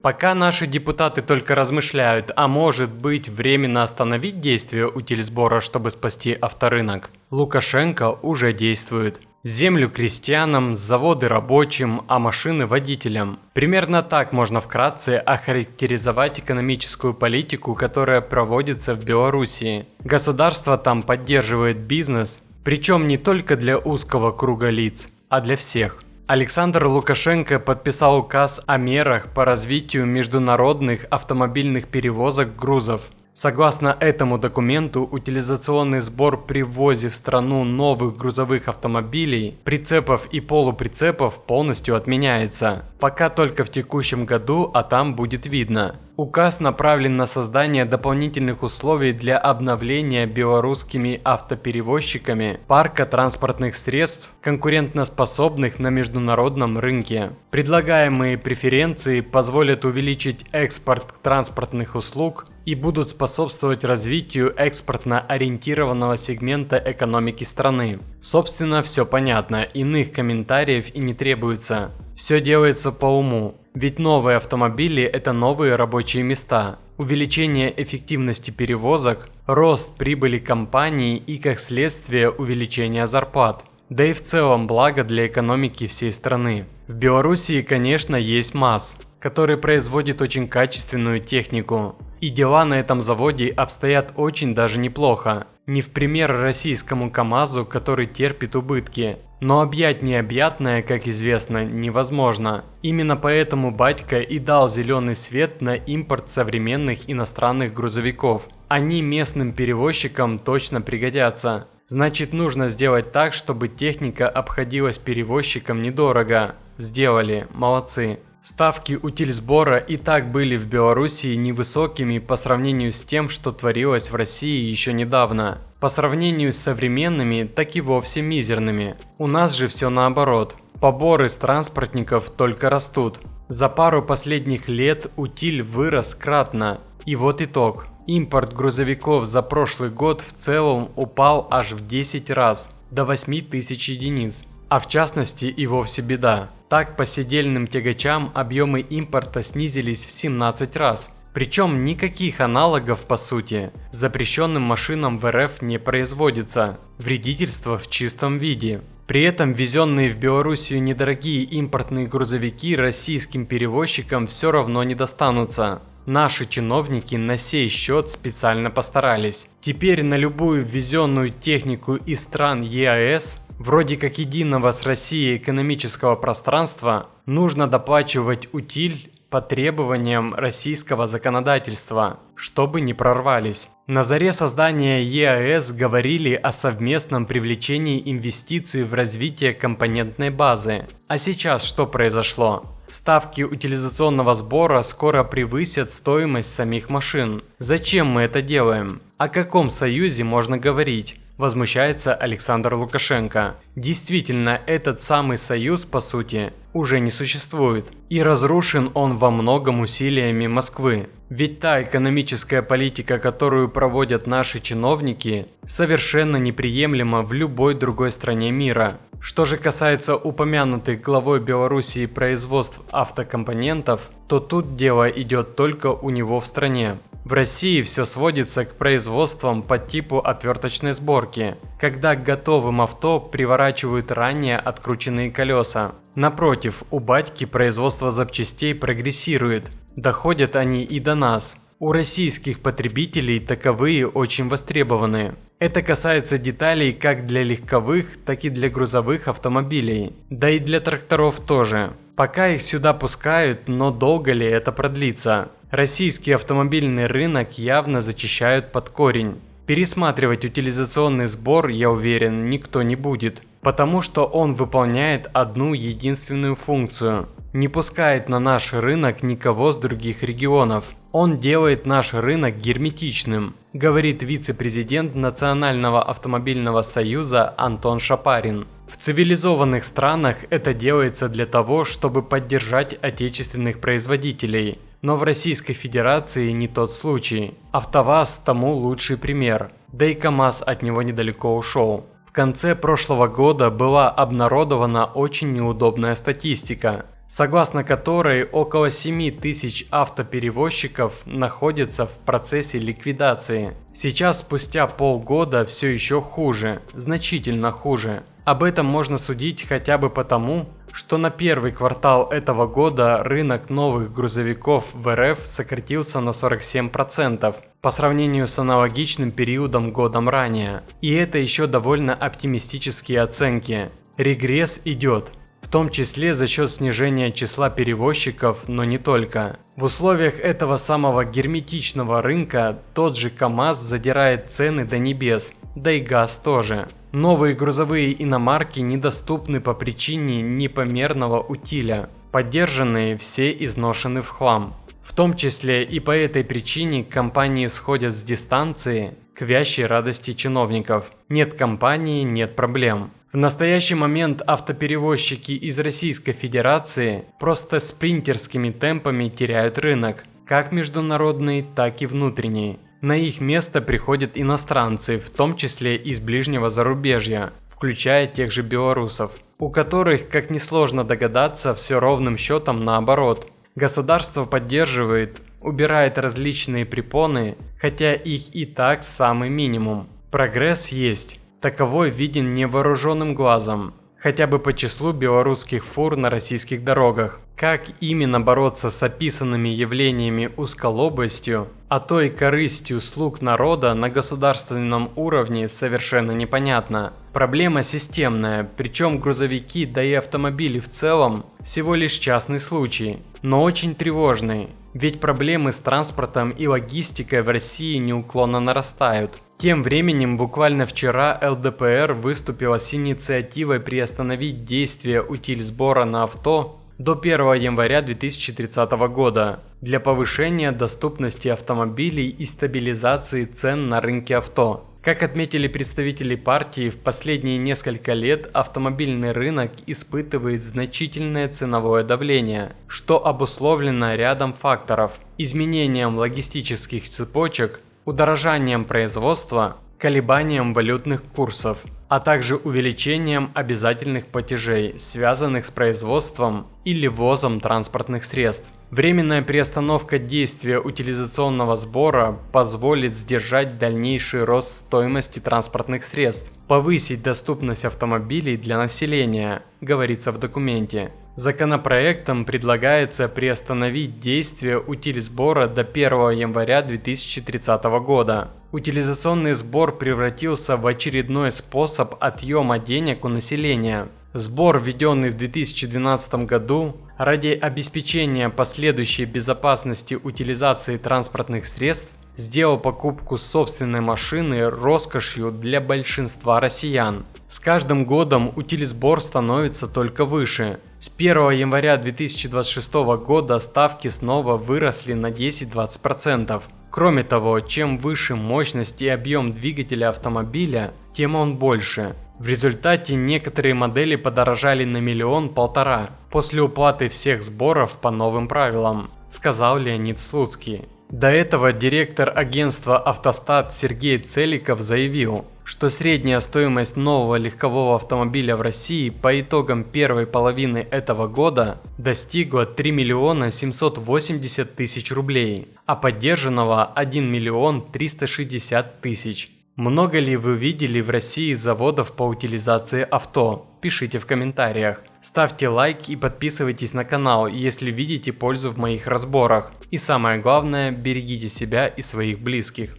Пока наши депутаты только размышляют, а может быть временно остановить действие утильсбора, чтобы спасти авторынок, Лукашенко уже действует. Землю крестьянам, заводы рабочим, а машины водителям. Примерно так можно вкратце охарактеризовать экономическую политику, которая проводится в Белоруссии. Государство там поддерживает бизнес, причем не только для узкого круга лиц, а для всех. Александр Лукашенко подписал указ о мерах по развитию международных автомобильных перевозок грузов. Согласно этому документу, утилизационный сбор при ввозе в страну новых грузовых автомобилей, прицепов и полуприцепов полностью отменяется. Пока только в текущем году, а там будет видно. Указ направлен на создание дополнительных условий для обновления белорусскими автоперевозчиками парка транспортных средств, конкурентоспособных на международном рынке. Предлагаемые преференции позволят увеличить экспорт транспортных услуг и будут способствовать развитию экспортно ориентированного сегмента экономики страны. Собственно, все понятно, иных комментариев и не требуется. Все делается по уму. Ведь новые автомобили – это новые рабочие места, увеличение эффективности перевозок, рост прибыли компаний и, как следствие, увеличение зарплат. Да и в целом благо для экономики всей страны. В Белоруссии, конечно, есть МАЗ, который производит очень качественную технику. И дела на этом заводе обстоят очень даже неплохо. Не в пример российскому КАМАЗу, который терпит убытки. Но объять необъятное, как известно, невозможно. Именно поэтому батька и дал зеленый свет на импорт современных иностранных грузовиков. Они местным перевозчикам точно пригодятся. Значит, нужно сделать так, чтобы техника обходилась перевозчикам недорого. Сделали, молодцы. Ставки утильсбора и так были в Белоруссии невысокими по сравнению с тем, что творилось в России еще недавно. По сравнению с современными, так и вовсе мизерными. У нас же все наоборот. Поборы с транспортников только растут. За пару последних лет утиль вырос кратно. И вот итог. Импорт грузовиков за прошлый год в целом упал аж в 10 раз, до 8000 единиц. А в частности и вовсе беда. Так по седельным тягачам объемы импорта снизились в 17 раз. Причем никаких аналогов по сути запрещенным машинам в РФ не производится. Вредительство в чистом виде. При этом везенные в Белоруссию недорогие импортные грузовики российским перевозчикам все равно не достанутся. Наши чиновники на сей счет специально постарались. Теперь на любую ввезенную технику из стран ЕАЭС, вроде как единого с Россией экономического пространства, нужно доплачивать утиль по требованиям российского законодательства, чтобы не прорвались. На заре создания ЕАЭС говорили о совместном привлечении инвестиций в развитие компонентной базы. А сейчас что произошло? Ставки утилизационного сбора скоро превысят стоимость самих машин. Зачем мы это делаем? О каком союзе можно говорить? Возмущается Александр Лукашенко. Действительно, этот самый союз, по сути, уже не существует. И разрушен он во многом усилиями Москвы. Ведь та экономическая политика, которую проводят наши чиновники, совершенно неприемлема в любой другой стране мира. Что же касается упомянутых главой Белоруссии производств автокомпонентов, то тут дело идет только у него в стране. В России все сводится к производствам по типу отверточной сборки, когда к готовым авто приворачивают ранее открученные колеса. Напротив, у батьки производство запчастей прогрессирует, доходят они и до нас. У российских потребителей таковые очень востребованы. Это касается деталей как для легковых, так и для грузовых автомобилей. Да и для тракторов тоже. Пока их сюда пускают, но долго ли это продлится? Российский автомобильный рынок явно зачищают под корень. Пересматривать утилизационный сбор, я уверен, никто не будет. Потому что он выполняет одну единственную функцию. Не пускает на наш рынок никого с других регионов. Он делает наш рынок герметичным, говорит вице-президент Национального автомобильного союза Антон Шапарин. В цивилизованных странах это делается для того, чтобы поддержать отечественных производителей. Но в Российской Федерации не тот случай. АвтоВАЗ тому лучший пример. Да и КАМАЗ от него недалеко ушел. В конце прошлого года была обнародована очень неудобная статистика. согласно которой около 7 тысяч автоперевозчиков находятся в процессе ликвидации. Сейчас, спустя полгода, все еще хуже, значительно хуже. Об этом можно судить хотя бы потому, что на первый квартал этого года рынок новых грузовиков в РФ сократился на 47% по сравнению с аналогичным периодом годом ранее. И это еще довольно оптимистические оценки. Регресс идет, в том числе за счет снижения числа перевозчиков, но не только. В условиях этого самого герметичного рынка тот же КАМАЗ задирает цены до небес, да и ГАЗ тоже. Новые грузовые иномарки недоступны по причине непомерного утиля. Поддержанные все изношены в хлам. В том числе и по этой причине компании сходят с дистанции к вящей радости чиновников. Нет компании, нет проблем. В настоящий момент автоперевозчики из Российской Федерации просто спринтерскими темпами теряют рынок, как международный, так и внутренний. На их место приходят иностранцы, в том числе из ближнего зарубежья, включая тех же белорусов, у которых, как несложно догадаться, все ровным счетом наоборот. Государство поддерживает, убирает различные препоны, хотя их и так самый минимум. Прогресс есть. Таковой виден невооруженным глазом, хотя бы по числу белорусских фур на российских дорогах. Как именно бороться с описанными явлениями узколобостью, а то и корыстью слуг народа на государственном уровне совершенно непонятно. Проблема системная, причем грузовики, да и автомобили в целом, всего лишь частный случай, но очень тревожный. Ведь проблемы с транспортом и логистикой в России неуклонно нарастают. Тем временем, буквально вчера ЛДПР выступила с инициативой приостановить действие утильсбора на авто до 1 января 2030 года для повышения доступности автомобилей и стабилизации цен на рынке авто. Как отметили представители партии, в последние несколько лет автомобильный рынок испытывает значительное ценовое давление, что обусловлено рядом факторов: изменением логистических цепочек, удорожанием производства, колебанием валютных курсов, а также увеличением обязательных платежей, связанных с производством или ввозом транспортных средств. Временная приостановка действия утилизационного сбора позволит сдержать дальнейший рост стоимости транспортных средств, повысить доступность автомобилей для населения, говорится в документе. Законопроектом предлагается приостановить действие утильсбора до 1 января 2030 года. Утилизационный сбор превратился в очередной способ отъема денег у населения. Сбор, введенный в 2012 году ради обеспечения последующей безопасности утилизации транспортных средств, сделал покупку собственной машины роскошью для большинства россиян. С каждым годом утильсбор становится только выше. С 1 января 2026 года ставки снова выросли на 10-20%. Кроме того, чем выше мощность и объем двигателя автомобиля, тем он больше. В результате некоторые модели подорожали на 1,5 миллиона после уплаты всех сборов по новым правилам, сказал Леонид Слуцкий. До этого директор агентства «Автостат» Сергей Целиков заявил, что средняя стоимость нового легкового автомобиля в России по итогам первой половины этого года достигла 3 780 000 рублей, а поддержанного 1 360 000. Много ли вы видели в России заводов по утилизации авто? Пишите в комментариях. Ставьте лайк и подписывайтесь на канал, если видите пользу в моих разборах. И самое главное, берегите себя и своих близких.